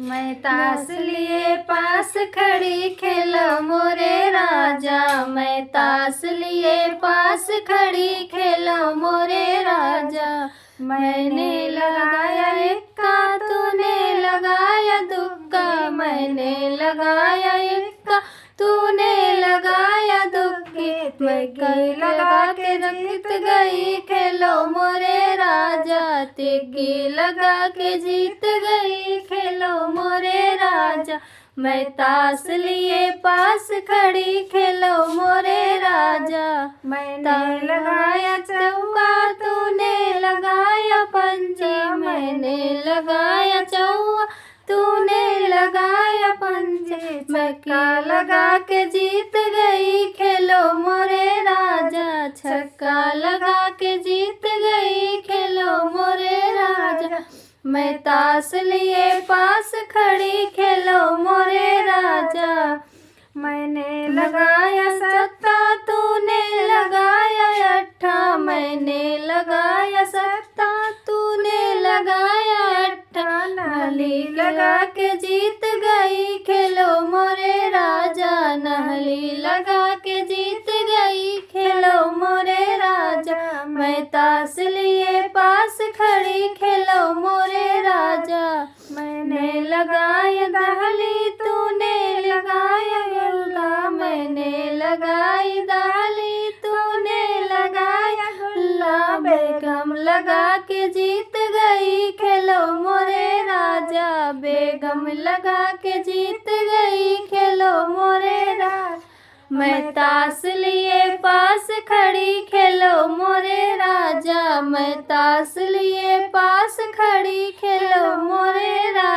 मैं ताश लिए पास खड़ी खेलो मोरे राजा, मैं ताश लिए पास खड़ी खेलो मोरे राजा। मैंने लगाया इक्का तूने लगाया दुक्का, मैंने लगाया इक्का तूने लगाया दुक्की। मैं कई लगा के जीत गई खेलो मोरे राजा, तिक्की लगा के जीत गई खेलो मोरे राजा। मैं ताश लिए पास खड़ी खेलो मोरे राजा। मैंने लगाया चौका तूने लगाया पंजा, मैंने लगाया चौका तूने लगाया पंजे। मैं का लगा के जीत गई खेलो मोरे राजा, छक्का लगा के जीत गई खेलो मोरे राजा। मैं ताश लिए पास खड़ी खेलो मोरे राजा। मैंने लगाया सत्ता तूने लगाया अट्ठा, मैंने लगाया सत्ता तूने लगाया अट्ठा। नाली लगा के जीत गई खेलो मोरे राजा, नाली लगा के जीत गई खेलो मोरे राजा। मैं ताश लिए पास खड़ी खेलो मोरे राजा। मैंने लगाया दहली तूने लगाया गुल्ला, मैंने लगाई दहली तूने लगाया गुल्ला। बेगम लगा के जीत गई खेलो मोरे राजा, बेगम लगा के जीत गई खेलो मोरे राजा। मैं ताश लिए पास खड़ी खेलो मोरे राजा, मैं ताश लिए पास खड़ी खेलो मोरे राजा।